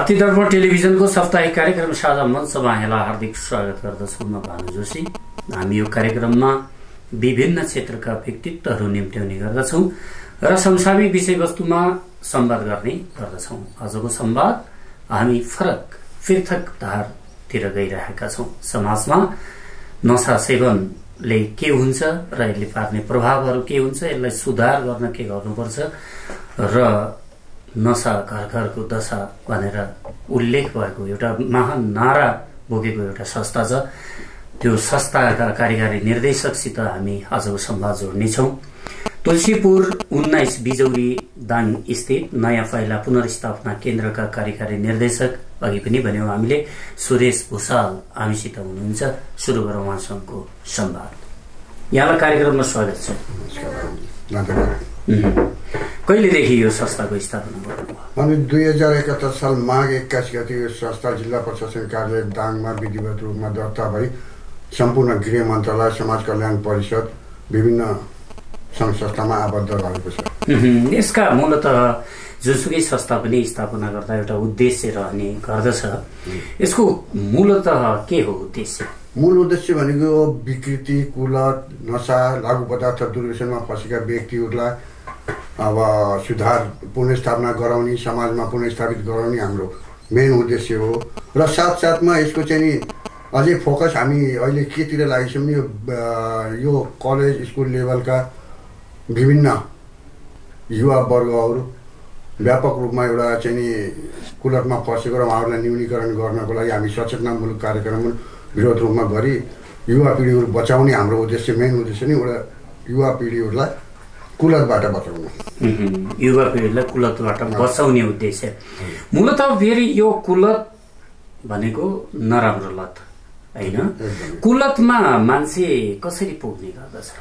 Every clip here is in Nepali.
शक्तिदर्पण टेलिभिजनको साप्ताहिक कार्यक्रम साझा मञ्चमा यहाँलाई हार्दिक स्वागत गर्दछु। म भानु जोशी। हामी यो कार्यक्रममा विभिन्न क्षेत्रका व्यक्तित्वहरू निम्त्याउने गर्दछौँ र समसामयिक विषयवस्तुमा संवाद गर्ने गर्दछौँ। आजको संवाद हामी पृथक धारतिर गइरहेका छौँ। समाजमा नशा सेवनले के हुन्छ र यसले पार्ने प्रभावहरू के हुन्छ, यसलाई सुधार गर्न के गर्नुपर्छ र नशा घर घरको दशा भनेर उल्लेख भएको एउटा महान नारा बोकेको एउटा संस्था छ। त्यो संस्थाका कार्यकारी निर्देशकसित हामी आजको संवाद जोड्नेछौँ। तुलसीपुर 19 बिजौरी दाङ स्थित नयाँ पाइला पुनर्स्थापना केन्द्रका कार्यकारी निर्देशक, अघि पनि भन्यौं हामीले, सुरेश भुषाल हामीसित हुनुहुन्छ। सुरु गरौँ उहाँसँगको संवाद। यहाँलाई कार्यक्रममा स्वागत छ। कहिलेदेखि यो संस्थाको स्थापना गर्नुभयो? हामी 2071 साल माघ 21 गते यो संस्था जिल्ला प्रशासन कार्यालय दाङमा विधिवत रूपमा दर्ता भई सम्पूर्ण गृह मन्त्रालय, समाज कल्याण परिषद, विभिन्न सङ्घ संस्थामा आबद्ध रहेको छ। यसका मूलतः जुनसुकै संस्था पनि स्थापना गर्दा एउटा उद्देश्य रहने गर्दछ। यसको मूलतः के हो उद्देश्य? मूल उद्देश्य भनेको विकृति, कुलत, नशा, लागु पदार्थ दुर्व्यसनमा फँसेका व्यक्तिहरूलाई अब सुधार, पुनर्स्थापना गराउने, समाजमा पुनर्स्थापित गराउने हाम्रो मेन उद्देश्य हो। र साथसाथमा यसको चाहिँ नि अझै फोकस हामी अहिले केतिर लागेछौँ भने यो कलेज स्कुल लेभलका विभिन्न युवा वर्गहरू व्यापक रूपमा एउटा चाहिँ नि कुलतमा फँसेको र उहाँहरूलाई न्यूनीकरण गर्नको लागि हामी सचेतनामूलक कार्यक्रम विरोध रूपमा गरी युवा पिँढीहरू बचाउने हाम्रो उद्देश्य, मेन उद्देश्य नै एउटा युवा पिँढीहरूलाई कुलतबाट बचाउनु। युवा पिँढीलाई कुलतबाट बचाउने उद्देश्य। मूलतः फेरि यो कुलत भनेको नराम्रो लत होइन। कुलतमा मान्छे कसरी पुग्ने गर्दछ?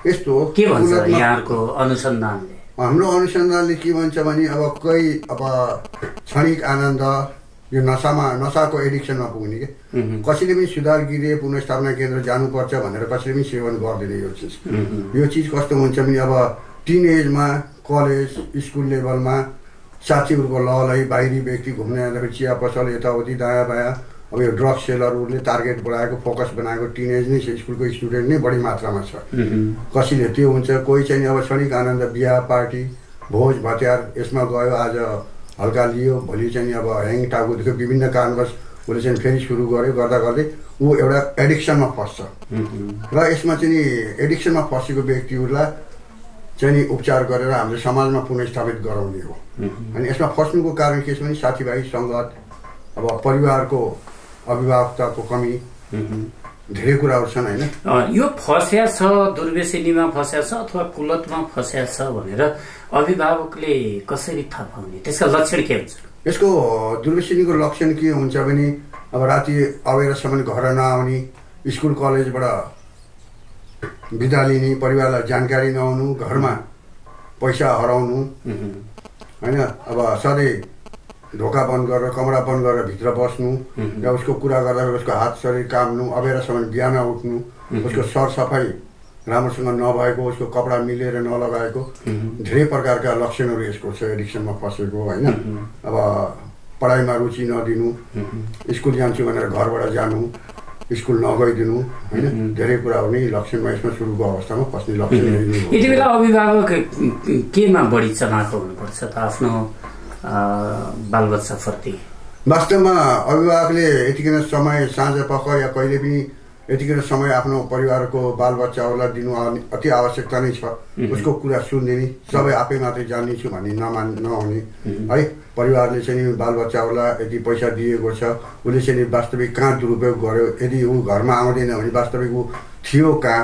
यस्तो हो, के भन्छ यहाँको अनुसन्धानले? हाम्रो अनुसन्धानले के भन्छ भने अब क्षणिक आनन्द, यो नशाको एडिक्सनमा पुग्ने के कसैले पनि सुधार गृह पुनर्स्थापना केन्द्र जानुपर्छ भनेर कसैले पनि सेवन गर्दैन। यो चिज कस्तो हुन्छ भने अब टिन एजमा कलेज स्कुल लेभलमा साथीहरूको लहलाई बाहिरी व्यक्ति घुम्न जाँदाखेरि चिया पसल यताउति दायाँ बायाँ, अब यो ड्रग सेलरहरूले टार्गेट बनाएको, फोकस बनाएको टिनेज नै स्कुलको स्टुडेन्ट नै बढी मात्रामा छ। कसैले त्यो हुन्छ, कोही चाहिँ अब क्षणिक आनन्द, बिहा पार्टी, भोज भत्यार यसमा गयो, आज हल्का लियो, भोलि चाहिँ अब ह्याङ टाउकोदेखि विभिन्न कारणवश उसले चाहिँ फेरि सुरु गर्यो, गर्दा गर्दै ऊ एउटा एडिक्सनमा फस्छ। र यसमा चाहिँ एडिक्सनमा फँसेको व्यक्तिहरूलाई चाहिँ उपचार गरेर हामीले समाजमा पुनर्स्थापित गराउने हो। अनि यसमा फस्नुको कारण के छ भने साथीभाइ सङ्गत, अब परिवारको अभिभावकताको कमी, धेरै कुराहरू छन् होइन। यो फस्या छ, दुर्व्यसनीमा फस्या छ अथवा कुलतमा फस्या छ भनेर अभिभावकले कसरी थाहा पाउने? त्यसका लक्षण के हुन्छ? यसको दुर्व्यसनीको लक्षण के हुन्छ भने अब राति अबेरसम्म घर नआउने, स्कुल कलेजबाट बिदा लिने, परिवारलाई जानकारी नहुनु, घरमा पैसा हराउनु होइन, अब सधैँ ढोका बन्द गरेर कमरा बन्द गरेर भित्र बस्नु, र उसको कुरा गर्दा उसको हात शरीर काम्नु, अबेरसम्म बिहान उठ्नु, उसको सरसफाइ राम्रोसँग नभएको, उसको कपडा मिलेर नलगाएको, धेरै प्रकारका लक्षणहरू यसको छ एडिक्सनमा फसेको होइन। अब पढाइमा रुचि नदिनु, स्कुल जान्छु भनेर घरबाट जानु, स्कुल नगइदिनु होइन, धेरै कुराहरू नै लक्षणमा यसमा सुरुको अवस्थामा फस्ने लक्षण। यति बेला अभिभावक केमा बढी चनाखो हुनुपर्छ त आफ्नो बालबच्चाप्रति? वास्तवमा अभिभावकले यतिखेर समय साँझ पख या कहिले पनि यतिखेर समय आफ्नो परिवारको बालबच्चाहरूलाई दिनु अति आवश्यकता नै छ। उसको कुरा सुनिदिने, सबै आफै मात्रै जान्नेछु भन्ने नहुने है। परिवारले चाहिँ बालबच्चाहरूलाई यदि पैसा दिएको छ, उसले चाहिँ वास्तविक कहाँ दुरुपयोग गर्यो, यदि ऊ घरमा आउँदैन भने वास्तविक ऊ थियो कहाँ,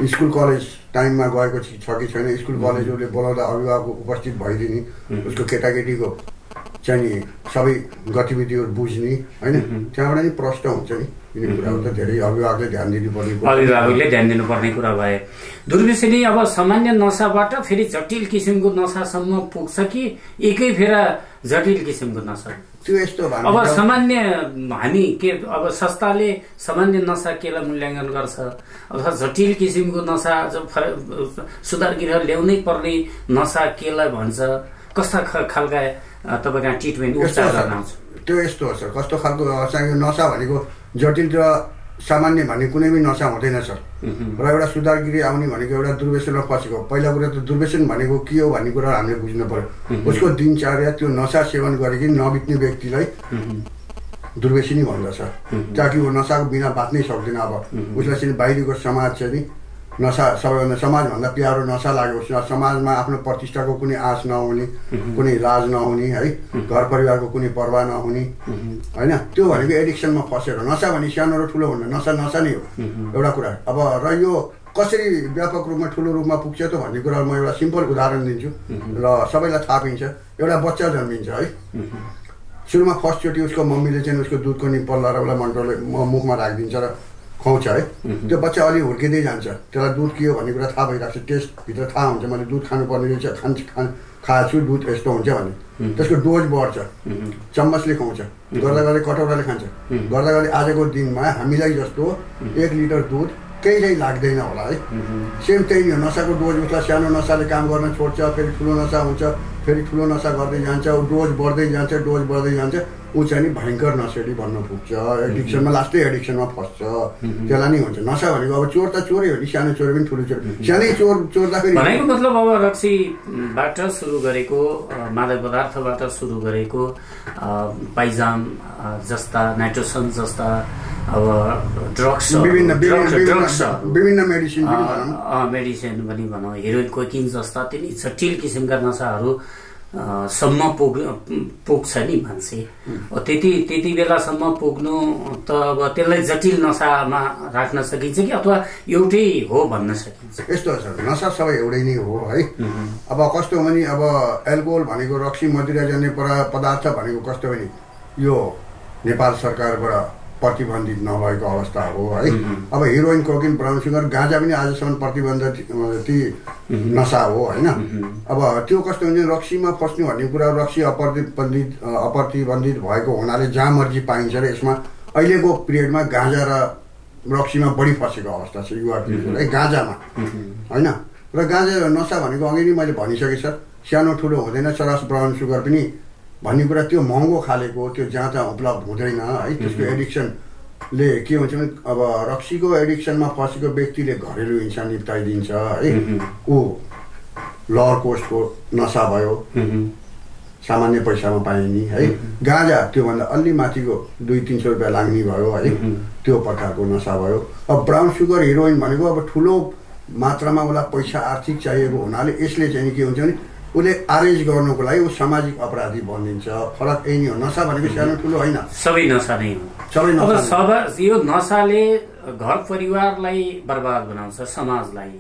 स्कुल कलेज टाइममा गएको छ कि छैन, स्कुल कलेजहरूले बोलाउँदा अभिभावक उपस्थित भइदिने, उसको केटाकेटीको चाहिँ सबै गतिविधिहरू बुझ्ने होइन, त्यहाँबाट नि प्रश्न हुन्छ नि। यिनी कुराहरू त धेरै अभिभावकले ध्यान दिनुपर्ने कुरा भए। दुर्व्यसनी अब सामान्य नशाबाट फेरि जटिल किसिमको नशासम्म पुग्छ कि एकै फेरा जटिल किसिमको नशा? त्यो यस्तो अब सामान्य हामी के अब संस्थाले सामान्य नशा केलाई मूल्याङ्कन गर्छ अथवा जटिल किसिमको नशा सुधार गृह ल्याउनै पर्ने नशा केलाई भन्छ? कस्ता खालका तपाईँ कहाँ ट्रिटमेन्ट उपचार गर्न आउँछ? त्यो यस्तो हो सर, कस्तो खालको चाहिँ नसा भनेको जटिल र सामान्य भन्ने कुनै पनि नसा हुँदैन सर। र एउटा सुधारगिरी आउने भनेको एउटा दुर्व्यसनमा फसेको। पहिला कुरा त दुर्व्यसन भनेको के हो भन्ने कुरा हामीले बुझ्नु पर्यो। उसको दिनचर्या त्यो नसा सेवन गरेकी नबित्ने व्यक्तिलाई दुर्व्यसनी भन्दछ, ताकि ऊ नसाको बिना बाँच्नै सक्दैन। अब उसलाई चाहिँ बाहिरको समाज चाहिँ नि नसा सबैभन्दा समाजभन्दा प्यारो नसा लाग्यो। समाजमा आफ्नो प्रतिष्ठाको कुनै आश नहुने, कुनै लाज नहुने है, घर परिवारको कुनै पर्वाह नहुने होइन, त्यो भनेको एडिक्सनमा फसेर। नसा भने सानो र ठुलो हुन्न, नसा नसा नै हो एउटा कुरा। अब र यो कसरी व्यापक रूपमा ठुलो रूपमा पुग्छ त भन्ने कुरा म एउटा सिम्पल उदाहरण दिन्छु र सबैलाई थाहा पाइन्छ। एउटा बच्चा जन्मिन्छ है, सुरुमा फर्स्टचोटि उसको मम्मीले चाहिँ उसको दुधको निप्पल र उसलाई मन्टोले मुखमा राखिदिन्छ र खुवाउँछ है। त्यो बच्चा अलि हुर्किँदै जान्छ, त्यसलाई दुध के हो भन्ने कुरा थाहा भइरहेको छ, टेस्टभित्र थाहा हुन्छ मैले दुध खानुपर्ने रहेछ, खाएको छु दुध यस्तो हुन्छ भन्ने। त्यसको डोज बढ्छ, चम्मचले खुवाउँछ, गर्दा गर्दै कटौराले खान्छ, गर्दा गर्दै आजको दिनमा हामीलाई जस्तो 1 लिटर दुध केही चाहिँ लाग्दैन होला है। सेम त्यही नै हो, नसाको डोज उसलाई सानो नसाले काम गर्न छोड्छ, फेरि ठुलो नसा हुन्छ, फेरि ठुलो नसा गर्दै जान्छ, डोज बढ्दै जान्छ, डोज बढ्दै जान्छ, ऊ चाहिँ नि भयङ्कर नसेडी भन्न पुग्छ, एडिक्सनमा लास्टै एडिक्सनमा फस्छ। त्यसलाई नै हुन्छ नसा भनेको। अब चोर त चोरै हो नि, सानो चोर पनि ठुलो चोर, सानै चोर चोर्दाखेरि भनेको मतलब अब रक्सीबाट सुरु गरेको, मादक पदार्थबाट सुरु गरेको, पाइजाम जस्ता, नाइट्रोसन जस्ता अब ड्रग्स, विभिन्न मेडिसिन पनि भनौँ, हेरोइन, कोकिन जस्ता तिनी जटिल किसिमका नसाहरू सम्म पुग्छ नि मान्छे। त्यति बेलासम्म पुग्नु त अब त्यसलाई जटिल नसामा राख्न सकिन्छ कि अथवा एउटै हो भन्न सकिन्छ? यस्तो छ, नसा सबै एउटै नै हो है। अब कस्तो भने अब एल्कोहल भनेको, रक्सी मदिरा जन्य पदार्थ भनेको कस्तो भने यो नेपाल सरकारबाट प्रतिबन्धित नभएको अवस्था हो है। अब हिरोइन, कोकिन, ब्राउन सुगर, गाँजा पनि आजसम्म प्रतिबन्धित नसा हो होइन। अब त्यो कस्तो हुन्छ, रक्सीमा फस्नु भन्ने कुरा, रक्सी अप्रतिबन्धित भएको हुनाले जहाँ मर्जी पाइन्छ र यसमा अहिलेको पिरियडमा गाँजा र रक्सीमा बढी फसेको अवस्था छ युवा पिँढीको है, गाँजामा होइन। र गाँजा नसा भनेको अघि नै मैले भनिसकेँ सर, सानो ठुलो हुँदैन, चरस ब्राउन सुगर पनि भन्ने कुरा त्यो महँगो खालेको, त्यो जहाँ तहाँ उपलब्ध हुँदैन है। त्यसको एडिक्सनले के हुन्छ भने अब रक्सीको एडिक्सनमा फसेको व्यक्तिले घरेलु हिंसा निप्टाइदिन्छ है, ऊ लवर कोस्टको नसा भयो, सामान्य पैसामा पाइने है। गाँजा त्योभन्दा अलि माथिको 200-300 रुपियाँ लाग्ने भयो है, त्यो प्रकारको नसा भयो। अब ब्राउन सुगर, हिरोइन भनेको अब ठुलो मात्रामा उसलाई पैसा आर्थिक चाहिएको हुनाले यसले चाहिँ के हुन्छ भने उसले अरेन्ज गर्नुको लागि ऊ सामाजिक अपराधी बनिन्छ। फरक यही नै हो, नसा भनेको सानो ठुलो होइन, सबै नसा नै हो। सबै नसा। यो नसाले घर परिवारलाई बर्बाद बनाउँछ, समाजलाई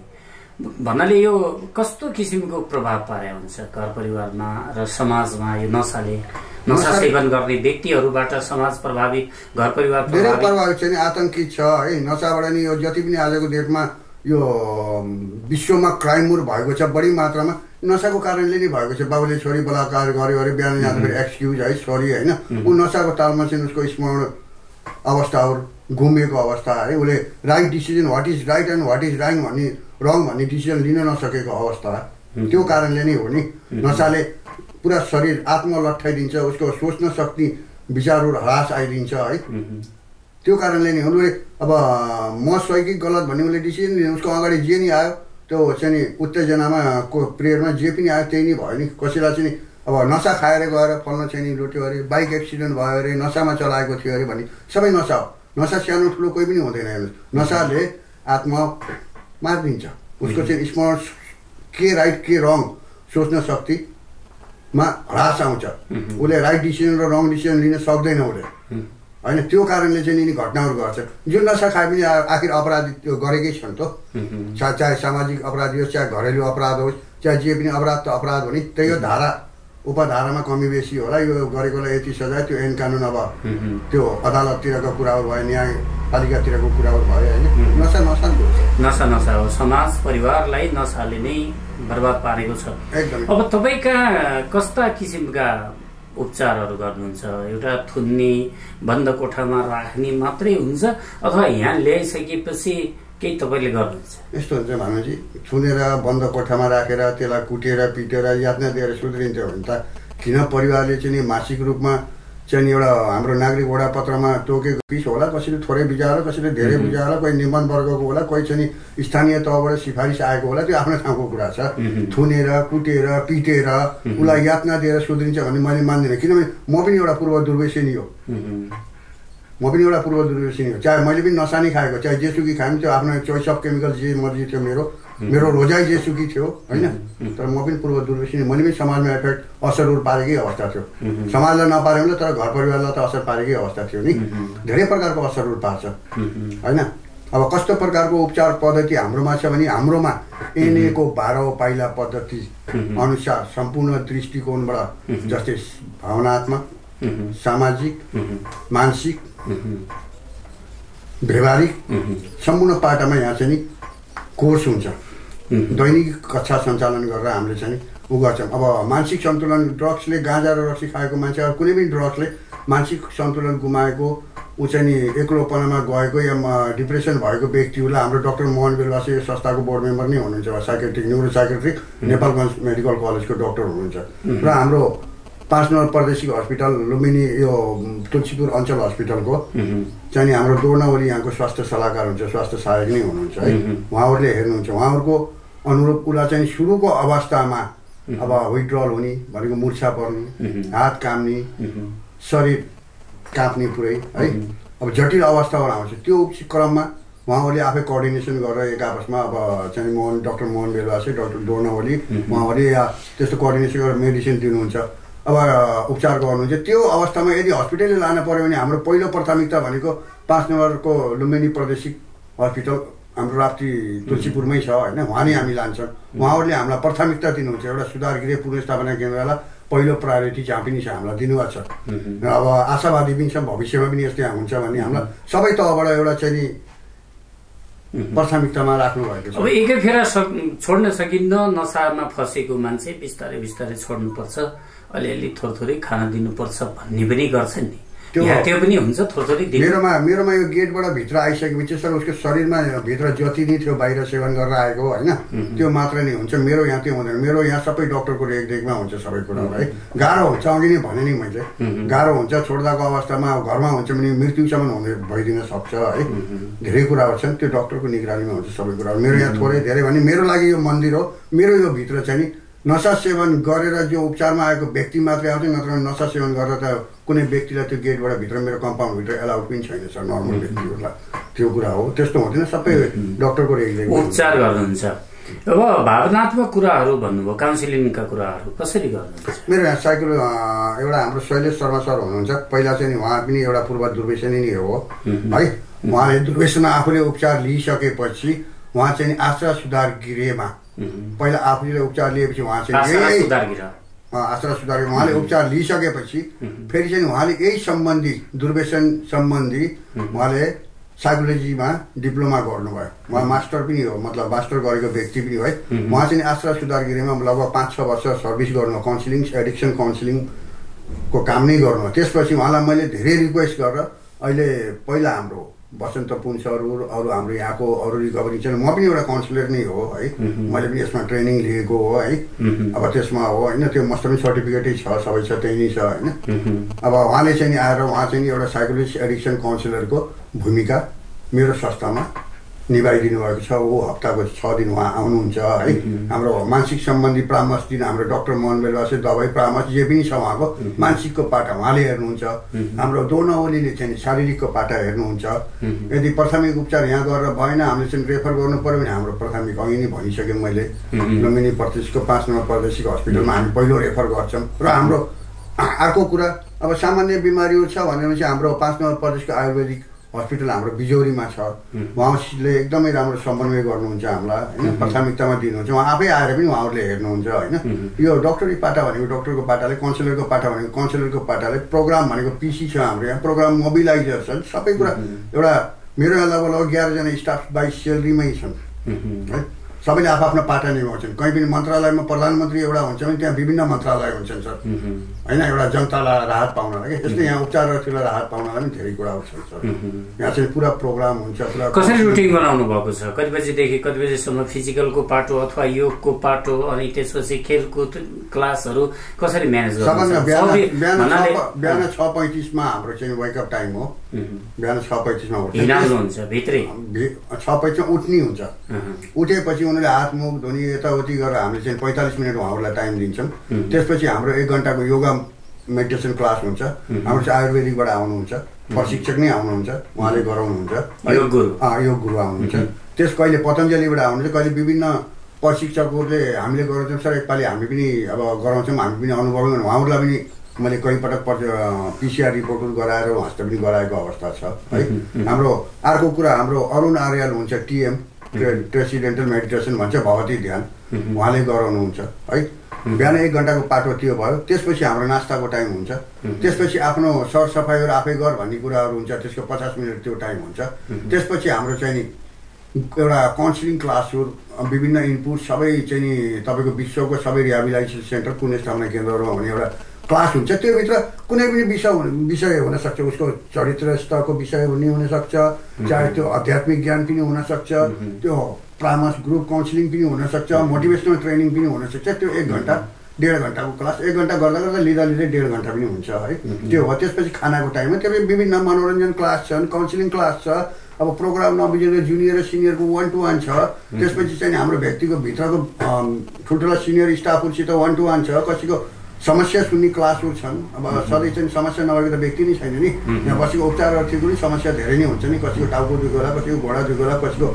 भन्नाले यो कस्तो किसिमको प्रभाव पारे हुन्छ घर परिवारमा र समाजमा? यो नसाले, नसा सेवन गर्ने व्यक्तिहरूबाट समाज प्रभावित, घर परिवार धेरै प्रभावित छ नि, आतंकित छ है। नसाबाट नि यो जति पनि आजको डेटमा यो विश्वमा क्राइमहरू भएको छ बढी मात्रामा नसाको कारणले नै भएको छ। बाबुले छोरी बलात्कार गर्यो अरे, बिहान जाँदा फेरि एक्सक्युज है, सरी होइन। ऊ नसाको तालमा चाहिँ उसको स्मरण अवस्थाहरू घुमेको अवस्था है, उसले right decision, what is right and what is wrong भन्ने डिसिजन लिन नसकेको अवस्था, त्यो कारणले नै हो नि। नसाले पुरा शरीर आत्मा लट्ठाइदिन्छ, उसको सोच्न शक्ति, विचारहरू ह्रास आइदिन्छ है, त्यो कारणले नै। उसले अब म सही कि गलत भन्ने उसले डिसिजन लिनु, उसको अगाडि जे नि आयो त्यो चाहिँ नि उत्तेजनामा को पिरियडमा जे पनि आयो त्यही नै भयो नि। कसैलाई चाहिँ अब नसा खाएर गएर फल्न चाहिँ नि लुट्यो अरे, बाइक एक्सिडेन्ट भयो अरे, नसामा चलाएको थियो अरे भन्ने सबै नसा हो। नसा सानो ठुलो कोही पनि हुँदैन हेर्नुहोस्, नसाले आत्मा मारिदिन्छ, उसको चाहिँ स्मरण, के राइट के रङ सोच्न शक्तिमा ह्रास आउँछ, उसले राइट डिसिजन र रङ डिसिजन लिन सक्दैन उसले होइन। त्यो कारणले चाहिँ नि घटनाहरू गर्छ। जुन नसा खाए पनि आखिर अपराधी त्यो गरेकै छन् त, चाहे सामाजिक अपराधी होस्, चाहे घरेलु अपराध होस्, चाहे जे पनि अपराध त अपराध हो नि। त्यही हो, धारा उपधारामा कमी बेसी होला, यो गरेकोलाई यति सजाय, त्यो ऐन कानुन अब त्यो अदालततिरको कुराहरू भयो, न्यायपालिकातिरको कुराहरू भयो होइन। नसा नसा हो, समाज परिवारलाई नसाले नै बर्बाद पारेको छ एकदम। अब तपाईँ कहाँ कस्ता किसिमका उपचारहरू गर्नुहुन्छ? एउटा थुन्ने, बन्द कोठामा राख्ने मात्रै हुन्छ अथवा यहाँ ल्याइसकेपछि केही तपाईँले गर्नुहुन्छ? यस्तो हुन्छ भानुजी, छुनेर बन्द कोठामा राखेर त्यसलाई कुटेर पिटेर यातना दिएर सुध्रिन्थ्यो भने त किन परिवारले चाहिँ मासिक रूपमा चाहिँ एउटा हाम्रो नागरिक वडापत्रमा तोकेको पिस होला, कसैले थोरै बुझाएर, कसैले धेरै बुझाएर, कोही निम्न वर्गको होला, कोही चाहिँ स्थानीय तहबाट सिफारिस आएको होला, त्यो आफ्नो ठाउँको कुरा छ। थुनेर कुटेर पिटेर उसलाई यातना दिएर सुध्रिन्छ भन्ने मैले मान्दिनँ, किनभने म पनि एउटा पूर्व दुर्व्यसनी हो। चाहे मैले पनि नसा नै खाएको, चाहे जेसुकी खाएँ, त्यो आफ्नो चोइस अफ केमिकल जे मर्जी थियो, मेरो रोजाइ जेसुकी थियो होइन। तर म पनि पूर्व दुर्व्यसनी, मैले पनि समाजमा इफेक्ट असर पारेकै अवस्था थियो। समाजलाई नपारे पनि तर घर परिवारलाई त असर पारेकै अवस्था थियो नि। धेरै प्रकारको असर पार्छ होइन। अब कस्तो प्रकारको उपचार पद्धति हाम्रोमा छ भने हाम्रोमा एनएको 12औं पाइला पद्धति अनुसार सम्पूर्ण दृष्टिकोणबाट, जस्तै भावनात्मक, सामाजिक, मानसिक, व्यवहारिक सम्पूर्ण पाटामा यहाँ चाहिँ नि कोर्स हुन्छ। दैनिक कक्षा सञ्चालन गरेर हामीले चाहिँ उ गर्छौँ। अब मानसिक सन्तुलन, ड्रग्सले, गाँजा र रक्सी खाएको मान्छे, कुनै पनि ड्रग्सले मानसिक सन्तुलन गुमाएको, ऊ चाहिँ नि एक्लोपनामा गएको या डिप्रेसन भएको व्यक्तिहरूलाई हाम्रो डाक्टर मोहन बेलवासी संस्थाको बोर्ड मेम्बर नै हुनुहुन्छ, psychiatric, neuro psychiatric, Nepalgunj medical कलेजको डाक्टर हुनुहुन्छ। र हाम्रो 5 नम्बर प्रादेशिक हस्पिटल लुम्बिनी यो तुलसीपुर अञ्चल हस्पिटलको चाहिँ हाम्रो दोर्नावली यहाँको स्वास्थ्य सल्लाहकार हुन्छ, स्वास्थ्य सहायक नै हुनुहुन्छ है। उहाँहरूले हेर्नुहुन्छ। उहाँहरूको अनुरूप उसलाई चाहिँ सुरुको अवस्थामा अब विड्रल हुने भनेको मुर्छा पर्ने, हात काम्ने, शरीर काँप्ने पुरै है। अब जटिल अवस्थाहरू आउँछ। त्यो क्रममा उहाँहरूले आफै कोअर्डिनेसन गरेर एक आपसमा अब चाहिँ डाक्टर मोहन बेलवासी, डाक्टर दोर्नावली उहाँहरूले या त्यस्तो कोअर्डिनेसन गरेर मेडिसिन दिनुहुन्छ, अब उपचार गर्नुहुन्छ। त्यो अवस्थामा यदि हस्पिटलले लानु पर्यो भने हाम्रो पहिलो प्राथमिकता भनेको 5 नम्बरको लुम्बिनी प्रादेशिक हस्पिटल हाम्रो राप्ती तुलसीपुरमै छ होइन। उहाँ नै हामी लान्छौँ। उहाँहरूले हामीलाई प्राथमिकता दिनुहुन्छ। एउटा सुधार गृह पुनर्स्थापना केन्द्रलाई पहिलो प्रायोरिटी जहाँ पनि छ हामीलाई दिनुभएको छ। अब आशावादी पनि छ, भविष्यमा पनि यस्तै हुन्छ भन्ने हामीलाई सबै तहबाट एउटा चाहिँ नि प्राथमिकतामा राख्नु भएको छ। अब एकै फेर छोड्न सकिन्न। नसामा फसेको मान्छे बिस्तारै बिस्तारै छोड्नुपर्छ, अलिअलि थोरै खाना दिनुपर्छ भन्ने पनि गर्छन् नि, त्यो पनि हुन्छ थोरै। मेरोमा यो गेटबाट भित्र आइसकेपछि सर उसको शरीरमा भित्र जति नै थियो बाहिर सेवन गरेर आएको होइन, त्यो मात्रै नै हुन्छ। मेरो यहाँ त्यो हुँदैन। मेरो यहाँ सबै डक्टरको रेखदेखमा हुन्छ सबै कुरा है। गाह्रो हुन्छ, अघि नै भने नि मैले, गाह्रो हुन्छ। छोड्दाको अवस्थामा घरमा हुन्छ भने मृत्युसम्म हुने भइदिन सक्छ है। धेरै कुराहरू छन्, त्यो डक्टरको निगरानीमा हुन्छ सबै कुराहरू। मेरो यहाँ थोरै धेरै भने मेरो लागि यो मन्दिर हो। मेरो यो भित्र चाहिँ नि नसा सेवन गरेर जो उपचारमा आएको व्यक्ति मात्रै आउँछ, नत्र नसा सेवन गरेर त कुनै व्यक्तिलाई त्यो गेटबाट भित्र मेरो कम्पाउन्डभित्र एलाउड पनि छैन सर, नर्मल व्यक्तिहरूलाई। त्यो कुरा हो, त्यस्तो हुँदैन। सबै डक्टरको रेखदेखि उपचार गर्नुहुन्छ। अब भावनात्मक कुराहरू भन्नुभयो, काउन्सिलिङका कुराहरू कसरी गर्नुहुन्छ? मेरो यहाँ साइकोलो एउटा हाम्रो शैलेश शर्मा सर हुनुहुन्छ। पहिला चाहिँ उहाँ पनि एउटा पूर्व दुर्व्यसनी नै हो है। उहाँले दुर्व्यसनमा आफूले उपचार लिइसकेपछि उहाँ चाहिँ आश्रा सुधार गृहमा पहिला आफूले उपचार लिएपछि उहाँ चाहिँ आश्रा सुधार उहाँले उपचार लिइसकेपछि फेरि चाहिँ उहाँले यही सम्बन्धी दुर्व्यसन सम्बन्धी उहाँले साइकोलोजीमा डिप्लोमा गर्नुभयो। उहाँ मास्टर पनि हो, मतलब मास्टर गरेको व्यक्ति पनि है। उहाँ चाहिँ आश्रा सुधार गृहमा लगभग 5-6 वर्ष सर्भिस गर्नुभयो, काउन्सिलिङ, एडिक्सन काउन्सिलिङको काम नै गर्नुभयो। त्यसपछि उहाँलाई मैले धेरै रिक्वेस्ट गरेर अहिले पहिला हाम्रो बसन्त पुन सर अरू हाम्रो यहाँको अरू रिकभरी चाहिँ म पनि एउटा काउन्सिलर नै हो है। मैले पनि यसमा ट्रेनिङ लिएको हो है। अब त्यसमा हो होइन, त्यो मसँग पनि सर्टिफिकेटै छ, सबै छ, त्यही नै छ होइन। अब उहाँले चाहिँ आएर उहाँ चाहिँ एउटा साइकोलोजिस्ट एडिक्सन काउन्सिलरको भूमिका मेरो संस्थामा निभाइदिनु भएको छ। ऊ हप्ताको 6 दिन उहाँ आउनुहुन्छ है। हाम्रो मानसिक सम्बन्धी परामर्श दिन हाम्रो डाक्टर मोहन बेलवासी दबाई परामर्श जे पनि छ उहाँको मानसिकको पाटा उहाँले हेर्नुहुन्छ। हाम्रो दोर्नावलीले चाहिँ शारीरिकको पाटा हेर्नुहुन्छ। यदि प्राथमिक उपचार यहाँ गरेर भएन, हामीले चाहिँ रेफर गर्नु पर्यो भने हाम्रो प्राथमिक अघि नै भनिसकेँ मैले, लुम्बिनी प्रादेशिकको 5 नम्बर प्रादेशिक हस्पिटलमा हामी पहिलो रेफर गर्छौँ। र हाम्रो अर्को कुरा, अब सामान्य बिमारीहरू छ भनेपछि हाम्रो 5 नम्बर प्रदेशको आयुर्वेदिक हस्पिटल हाम्रो बिजौरीमा छ। उहाँले एकदमै राम्रो समन्वय गर्नुहुन्छ हामीलाई होइन, प्राथमिकतामा दिनुहुन्छ। उहाँ आफै आएर पनि उहाँहरूले हेर्नुहुन्छ होइन। यो डक्टरी पाटा भनेको डक्टरको पाटाले, काउन्सिलरको पाटा भनेको काउन्सिलरको पाटाले, प्रोग्राम भनेको पिसी छ हाम्रो यहाँ, प्रोग्राम मोबिलाइजर छन्, सबै कुरा। एउटा मेरो यहाँ लगभग 11जना स्टाफ बाई सेलरीमै छन् है। सबैले आफ्नो पाटा निभाउँछन्। कहीँ पनि मन्त्रालयमा प्रधानमन्त्री एउटा हुन्छ भने त्यहाँ विभिन्न मन्त्रालय हुन्छन् सर, होइन, एउटा जनतालाई राहत पाउनलाई के। जस्तै यहाँ उपचारहरूतिर राहत पाउनलाई पनि धेरै कुराहरू छन् सर। यहाँ चाहिँ पुरा प्रोग्राम हुन्छ। पुरा कसरी रुटिन बनाउनु भएको छ? कति बजीदेखि कति बजीसम्म फिजिकलको पाटो अथवा योगको पाटो, अनि त्यसपछि खेलकुद क्लासहरू कसरी म्यानेज गर्नुहुन्छ? बिहान 6:35 हाम्रो चाहिँ वेकअप टाइम हो। बिहान 6:35 हुन्छ, भित्रै 6:35 उठ्ने हुन्छ। उठेपछि उनीहरूले हात मुख धुने यताउति गरेर हामीले चाहिँ 45 मिनट उहाँहरूलाई टाइम दिन्छौँ। त्यसपछि हाम्रो 1 घन्टाको योगा मेडिटेसन क्लास हुन्छ। हाम्रो चाहिँ आयुर्वेदिकबाट आउनुहुन्छ, प्रशिक्षक नै आउनुहुन्छ, उहाँले गराउनुहुन्छ। योग गुरु आउनुहुन्छ। त्यस कहिले पतञ्जलीबाट आउनुहुन्छ, कहिले विभिन्न प्रशिक्षकहरूले हामीले गराउँछौँ। सर एकपालि हामी पनि अब गराउँछौँ, हामी पनि अनुभव उहाँहरूलाई पनि मैले कहीँ पटक PCR रिपोर्टहरू गराएर उहाँसित पनि गराएको अवस्था छ है। हाम्रो अर्को कुरा, हाम्रो अरुण आर्याल हुन्छ, TM ट्रेसिडेन्टल मेडिटेसन भन्छ, भगवती ध्यान, उहाँले गराउनुहुन्छ है। बिहान 1 घन्टाको पाटो त्यो भयो। त्यसपछि हाम्रो नास्ताको टाइम हुन्छ। त्यसपछि आफ्नो सरसफाइहरू आफै गर भन्ने कुराहरू हुन्छ, त्यसको 50 मिनट त्यो टाइम हुन्छ। त्यसपछि हाम्रो चाहिँ नि एउटा काउन्सिलिङ क्लासहरू, विभिन्न इनपुट सबै चाहिँ नि तपाईँको विश्वको सबै रिहेबिलिटेसन सेन्टर पुण्यस्थापना केन्द्रहरूमा हुने एउटा क्लास हुन्छ। त्योभित्र कुनै पनि विषय हुनसक्छ, उसको चरित्र स्तरको विषय हुनसक्छ, चाहे त्यो आध्यात्मिक ज्ञान पनि हुनसक्छ, त्यो परामर्श ग्रुप काउन्सिलिङ पनि हुनसक्छ, मोटिभेसनल ट्रेनिङ पनि हुनसक्छ। त्यो 1 घन्टा 1.5 घन्टाको क्लास, 1 घन्टा गर्दा गर्दा लिँदा 1.5 घन्टा पनि हुन्छ है। त्यो हो। त्यसपछि खानाको टाइममा त्यसपछि विभिन्न मनोरञ्जन क्लास छन्, काउन्सिलिङ क्लास छ। अब प्रोग्राम नबुझेर जुनियर र सिनियरको 1-to-1 छ। त्यसपछि चाहिँ हाम्रो व्यक्तिको भित्रको ठुल्ठुला सिनियर स्टाफहरूसित 1-to-1 छ। कसैको समस्या सुन्ने क्लासहरू छन्। अब सधैँ चाहिँ समस्या नभएको त व्यक्ति नै छैन नि। यहाँ बसेको उपचारर्थीको पनि समस्या धेरै नै हुन्छ नि। कसैको टाउको दुखेको होला, कसैको घोडा दुखेको होला, कसैको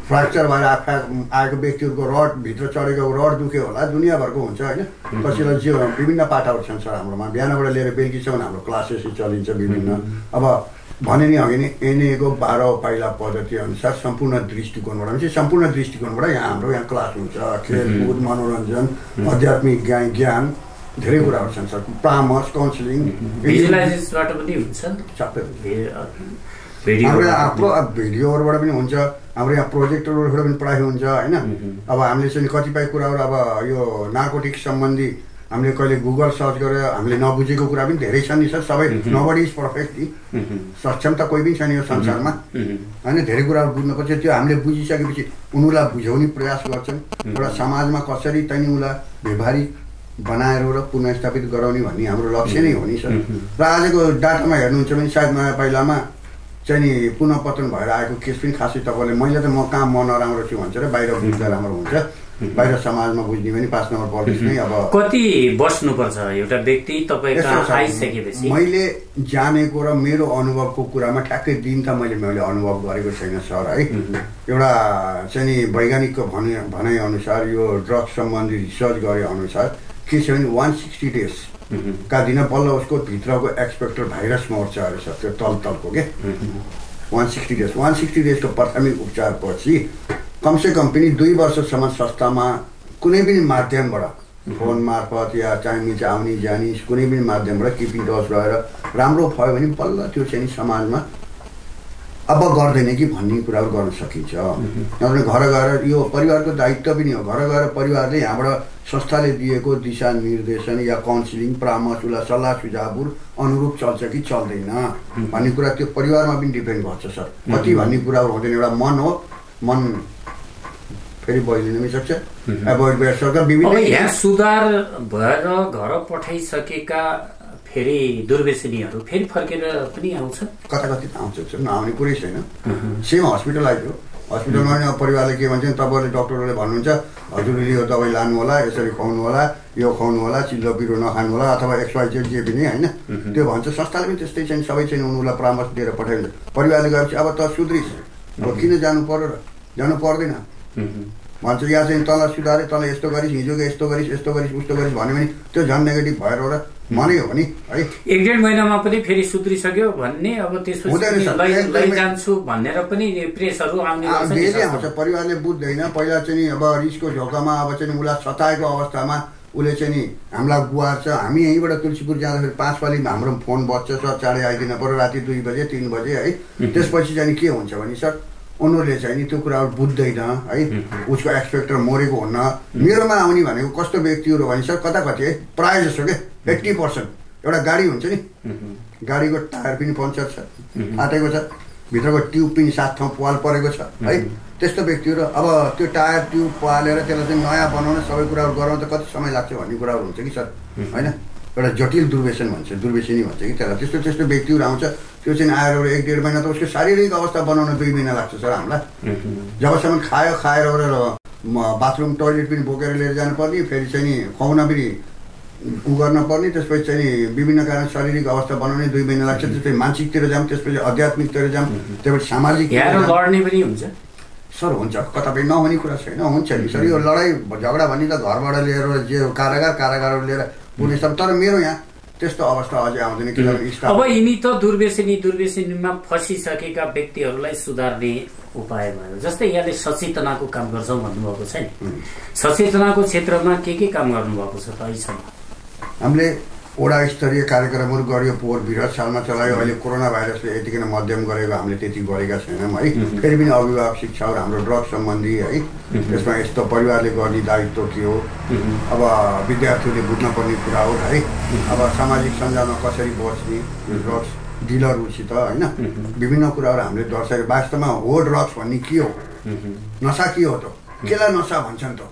फ्र्याक्चर भएर आएको व्यक्तिहरूको रड भित्र चढेको रड दुख्यो होला, दुनियाँभरको हुन्छ होइन। कसैलाई जे विभिन्न पाटाहरू छन् सर हाम्रोमा। बिहानबाट लिएर बेलुकीसम्म हाम्रो क्लासेस चलिन्छ विभिन्न। अब भने नि अघि नै NAको 12 पाइला पद्धति अनुसार सम्पूर्ण दृष्टिकोणबाट सम्पूर्ण दृष्टिकोणबाट यहाँ क्लास हुन्छ। खेलकुद, मनोरञ्जन, आध्यात्मिक ज्ञान, धेरै कुराहरू छन् सर। परामर्श, काउन्सिलिङ, भिजुअलाइजेसनबाट पनि हुन्छ, सबै हाम्रो भिडियोहरूबाट पनि हुन्छ। हाम्रो यहाँ प्रोजेक्टरबाट पनि पढाइ हुन्छ होइन। अब हामीले चाहिँ कतिपय कुराहरू अब यो नार्कोटिक्स सम्बन्धी हामीले कहिले गुगल सर्च गरेर हामीले नबुझेको कुरा पनि धेरै छन् नि सर। सबै नबडी इज पर्फेक्ट, सक्षम त कोही पनि छैन यो संसारमा होइन। धेरै कुराहरू बुझ्नुपर्छ। त्यो हामीले बुझिसकेपछि उनीहरूलाई बुझाउने प्रयास गर्छन्। एउटा समाजमा कसरी चाहिँ उसलाई व्यवहारिक बनाएर र पुनर्स्थापित गराउने भन्ने हाम्रो लक्ष्य नै हो नि सर। र आजको डाटामा हेर्नुहुन्छ भने सायद नयाँ पाइलामा चाहिँ नि पुनः पतन भएर आएको केस पनि खासै तपाईँले मैले त म कहाँ म नराम्रो छु भन्छ र बाहिर बुझ्दा राम्रो हुन्छ। बाहिर समाजमा बुझ्ने पनि 5 नम्बर पर्दैछ नै। अब कति बस्नुपर्छ एउटा व्यक्ति तपाईको आइसकेपछि? मैले जानेको र मेरो अनुभवको कुरामा ठ्याक्कै दिन त मैले अनुभव गरेको छैन सर है। एउटा चाहिँ नि वैज्ञानिकको भनाइ अनुसार यो ड्रग्स सम्बन्धी रिसर्च गरे अनुसार के छ भने 160 डेज का दिन बल्ल उसको भित्रको एक्सपेक्टर भाइरस मर्छ अरे सर। त्यो तलको के 160 डेजको प्राथमिक उपचार पछि कमसेकम पनि 2 वर्षसम्म संस्थामा कुनै पनि माध्यमबाट, फोन मार्फत या चाहिँ आउने जाने कुनै पनि माध्यमबाट किपिङ टच रहेर राम्रो भयो भने बल्ल त्यो चाहिँ समाजमा अब गर्दैन कि भन्ने कुराहरू गर्न सकिन्छ। किनभने घर गएर यो परिवारको दायित्व पनि हो। घर गएर परिवारले यहाँबाट संस्थाले दिएको दिशानिर्देशन या काउन्सिलिङ, परामर्श, उसलाई सल्लाह सुझावहरू अनुरूप चल्छ कि चल्दैन भन्ने कुरा त्यो परिवारमा पनि डिपेन्ड गर्छ सर। कति भन्ने कुराहरू हुँदैन। एउटा मन हो, मन फेरि बहिलिन पनि सक्छ। अब यहाँ सुधार भएर घर पठाइसकेका फेरि दुर्व्यसनीहरू फेरि फर्केर पनि आउँछ? कता आउँछ सर, नआउने कुरै छैन। सेम हस्पिटल आइदियो। हस्पिटलमा पनि परिवारले के भन्छ, तपाईँले डक्टरहरूले भन्नुहुन्छ हजुरले यो दबाई लानु होला, यसरी खुवाउनु होला, यो खुवाउनु होला, चिल्लो पिरो नखानु होला, अथवा XYZ जे पनि होइन त्यो भन्छ। संस्थाले पनि त्यस्तै चाहिँ सबै चाहिँ उनीहरूलाई परामर्श दिएर पठाइन्छ। परिवारले गएपछि अब त सुध्रिस, अब किन जानु पर्यो र? जानु पर्दैन भन्छ। यहाँ चाहिँ तल सुधारे, तल यस्तो गरिस्, हिजोको यस्तो गरिस्, यस्तो गरिस्, उस्तो गरिस् भन्यो भने त्यो झन् नेगेटिभ भएर एउटा मनै हो नि है। 1-1.5 महिनामा पनि फेरि सुध्रिसक्यो भन्ने, अब त्यसपछि लैजान्छु भनेर पनि प्रेसहरू आउने आउँछ। परिवारले बुझ्दैन। पहिला चाहिँ अब रिसको झोकामा अब चाहिँ उसलाई सताएको अवस्थामा उसले चाहिँ नि हामीलाई गुहार्छ। हामी यहीँबाट तुलसीपुर जाँदाखेरि 5 पालि हाम्रो फोन बज्छ सर, चाँडै आइदिनु पर्यो, राति 2 बजे 3 बजे है। त्यसपछि चाहिँ के हुन्छ भने सर उनीहरूले चाहिँ नि त्यो कुराहरू बुझ्दैन है, उसको एक्सपेक्टर मरेको हुन्न। मेरोमा आउने भनेको कस्तो व्यक्तिहरू भने सर कता कति है, प्रायः जस्तो के 80% एउटा गाडी हुन्छ नि, गाडीको टायर पनि पङ्चर छ, फाटेको छ, भित्रको ट्युब पनि 7 ठाउँ पाल परेको छ है, त्यस्तो व्यक्तिहरू। अब त्यो टायर ट्युब पालेर त्यसलाई चाहिँ नयाँ बनाउन सबै कुराहरू गराउन त कति समय लाग्छ भन्ने कुराहरू हुन्छ कि सर, होइन। एउटा जटिल दुर्व्यसन भन्छ, दुर्व्यसनी भन्छ कि त्यसलाई। त्यस्तो व्यक्तिहरू आउँछ, त्यो चाहिँ आएर 1-1.5 महिना त उसको शारीरिक अवस्था बनाउन 2 महिना लाग्छ सर हामीलाई। जबसम्म खाएर बाथरुम टोइलेट पनि बोकेर लिएर जानुपर्ने, फेरि चाहिँ नि खुवाउन पनि उ गर्न पर्ने, त्यसपछि चाहिँ विभिन्न कारण शारीरिक अवस्था बनाउने 2 महिना लाग्छ। त्यसपछि मानसिकतिर जाऊँ, त्यसपछि आध्यात्मिकतिर जाऊँ, त्यसपछि सामाजिक लड्ने पनि हुन्छ सर। हुन्छ, कता पनि नहुने कुरा छैन, हुन्छ नि सर। यो लडाइँ झगडा भन्ने त घरबाट लिएर जे कारागार लिएर पुलिस, तर मेरो यहाँ त्यस्तो अवस्था अझै आउँदैन। किनभने अब यिनी त दुर्व्यसनीमा फसिसकेका व्यक्तिहरूलाई सुधार्ने उपाय भयो। जस्तै यहाँले सचेतनाको काम गर्छौँ भन्नुभएको छ नि, सचेतनाको क्षेत्रमा के काम गर्नुभएको छ त अहिलेसम्म? हामीले वडा स्तरीय कार्यक्रमहरू गरियो, पोहोर विगत सालमा चलायो। अहिले कोरोना भाइरसले यतिकै मध्यम गरेको हामीले त्यति गरेका छैनौँ है। फेरि पनि अभिभावक शिक्षाहरू हाम्रो ड्रग सम्बन्धी है, त्यसमा यस्तो परिवारले गर्ने दायित्व के हो, अब विद्यार्थीहरूले बुझ्नुपर्ने कुरा हो है। अब सामाजिक सञ्जालमा कसरी बस्ने, ड्रग्स डिलरहरूसित होइन, विभिन्न कुराहरू हामीले दर्शाएर वास्तवमा हो ड्रग्स भन्ने के हो, नसा के हो त, केलाई नसा भन्छन् त,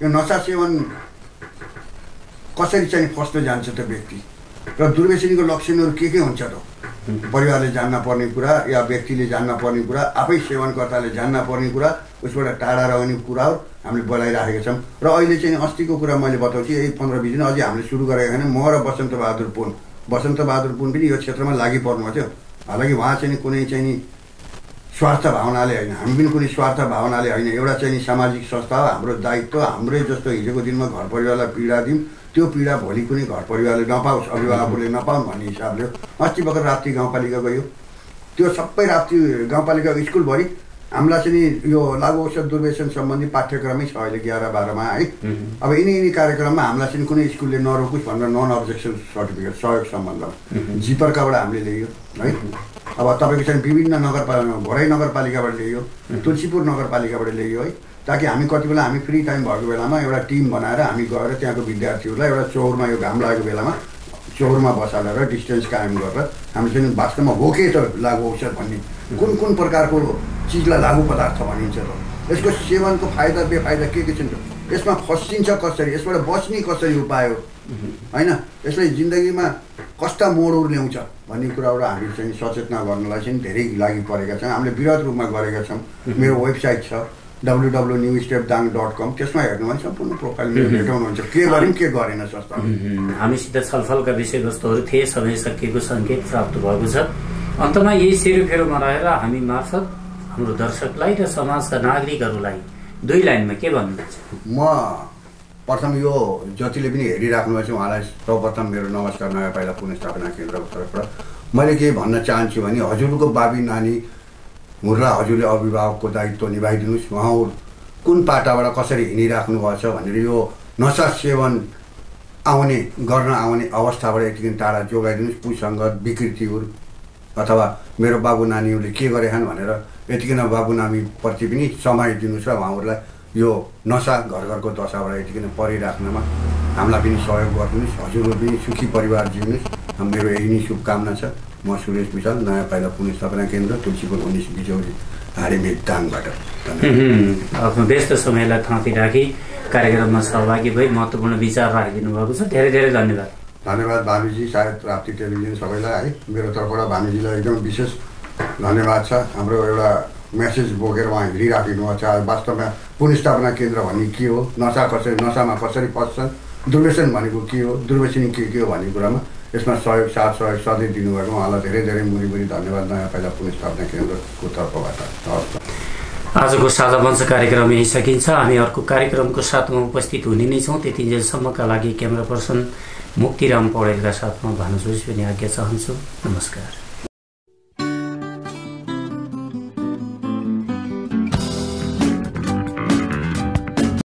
यो नसा सेवन कसरी चाहिँ फस्न जान्छ त व्यक्ति, र दुर्व्यसनीको लक्षणहरू के हुन्छ त, परिवारले जान्न पर्ने कुरा या व्यक्तिले जान्न पर्ने कुरा, आफै सेवनकर्ताले जान्न पर्ने कुरा, उसबाट टाढा रहने कुराहरू हामीले बोलाइराखेका छौँ। र अहिले चाहिँ अस्तिको कुरा मैले बताउँछु, यही 15-20 दिन अझै हामीले सुरु गरेका छैन। म र बसन्त बहादुर पुन पनि यो क्षेत्रमा लागि पर्नुभएको थियो। हालाकि उहाँ चाहिँ कुनै चाहिँ नि स्वार्थ भावनाले होइन, हामी पनि कुनै स्वार्थ भावनाले होइन, एउटा चाहिँ सामाजिक संस्था हो, हाम्रो दायित्व। हाम्रै जस्तो हिजोको दिनमा घर परिवारलाई पीडा दिउँ, त्यो पीडा भोलि कुनै घर परिवारले नपाओस्, अभिभावकहरूले नपाउन् भन्ने हिसाबले अस्ति भर्खर राप्ती गाउँपालिका गयो। त्यो सबै राप्ती गाउँपालिकाको स्कुलभरि हामीलाई चाहिँ यो लागु औषध दुर्व्यसन सम्बन्धी पाठ्यक्रमै छ अहिले 11-12मा है। अब यिनी कार्यक्रममा हामीलाई चाहिँ कुनै स्कुलले नरोकोस् भनेर नन अब्जेक्सन सर्टिफिकेट सहयोग सम्बन्धमा जिपर्काबाट हामीले ल्यायो है। अब तपाईँको चाहिँ विभिन्न नगरपालिका, भोराई नगरपालिकाबाट ल्यायो, तुलसीपुर नगरपालिकाबाट ल्यायो है, ताकि हामी कति बेला हामी फ्री टाइम भएको बेलामा एउटा टिम बनाएर हामी गएर त्यहाँको विद्यार्थीहरूलाई एउटा चौरमा, यो घाम लागेको बेलामा चौरमा बसालेर डिस्टेन्स कायम गरेर हामी चाहिँ वास्तवमा हो के त लागु औषध भन्ने, कुन प्रकारको चिजलाई लागु पदार्थ भनिन्छ त, यसको सेवनको फाइदा बेफाइदा के छन् त, यसमा फसिन्छ कसरी, यसबाट बच्ने कसरी उपाय हो होइन, यसले जिन्दगीमा कस्ता मोडहरू ल्याउँछ भन्ने कुराबाट हामी चाहिँ सचेतना गर्नलाई चाहिँ धेरै लागि परेका छौँ। हामीले वृहत रूपमा गरेका छौँ। मेरो वेबसाइट छ www.newstepdang.com, त्यसमा हेर्नु भने सम्पूर्ण प्रोफाइल मेरो भेटाउनुहुन्छ, के गर्यौँ के गरेन संस्था। हामीसित छलफलका विषयवस्तुहरू थिए, समय सकिएको सङ्केत प्राप्त भएको छ। अन्तमा यही सेरोफेरोमा रहेर हामी मार्फत हाम्रो दर्शकलाई र समाजका नागरिकहरूलाई 2 लाइनमा के भन्नुहुन्छ? म प्रथम यो जतिले पनि हेरिराख्नु भएको छ उहाँलाई सर्वप्रथम मेरो नमस्कार। नयाँ पाइला पुनर्स्थापना केन्द्रको तर्फबाट मैले के भन्न चाहन्छु भने, हजुरको बाबी नानी मुरला हजुरले अभिभावकको दायित्व निभाइदिनुहोस्। उहाँहरू कुन पाटाबाट कसरी हिँडिराख्नु भएको छ भनेर यो नसा सेवन गर्न आउने अवस्थाबाट एकदिन टाढा जोगाइदिनुहोस्। कुसङ्गत विकृतिहरू अथवा मेरो बाबु नानीहरूले के गरेछन् भनेर यतिकै बाबु नानीप्रति पनि समय दिनुहोस् र उहाँहरूलाई यो नसा घरको दशाबाट यतिकै परिराख्नमा हामीलाई पनि सहयोग गरिदिनुहोस्। हजुरहरू पनि सुखी परिवार जिउनुहोस्। मेरो यही नै शुभकामना छ। म सुरेश विशाल, नयाँ पाइला पुनर्स्थापना केन्द्र, तुलसीपुर 19 बिजौली हाडेमेट दाङबाट। आफ्नो व्यस्त समयलाई थाँती राखी कार्यक्रममा सहभागी भई महत्त्वपूर्ण विचार राखिदिनु भएको छ। धेरै धेरै धन्यवाद। धन्यवाद भानुजी, सायद राप्ती टेलिभिजन सबैलाई है। मेरो तर्फबाट भानुजीलाई एकदम विशेष धन्यवाद छ। हाम्रो एउटा मेसेज बोकेर उहाँ हिँडिराखिनु भएको छ। वास्तवमा पुनर्स्थापना केन्द्र भन्ने के हो, नसामा कसरी फस्छन्, दुर्व्यसन भनेको के हो, दुर्व्यसनी के हो भन्ने कुरामा यसमा सहयोग सधैँ दिनुभएको उहाँलाई धेरै धेरै मुरी धन्यवाद नयाँ पाइला पुनर्स्थापना केन्द्रको तर्फबाट। आजको साझा मञ्च कार्यक्रम यही सकिन्छ। हामी अर्को कार्यक्रमको साथमा उपस्थित हुने नै छौँ। त्यतिन्जेलसम्मका लागि क्यामेरा पर्सन मुक्तिराम पौडेलका साथमा भानु जोशी पनि आज्ञा चाहन्छु। नमस्कार।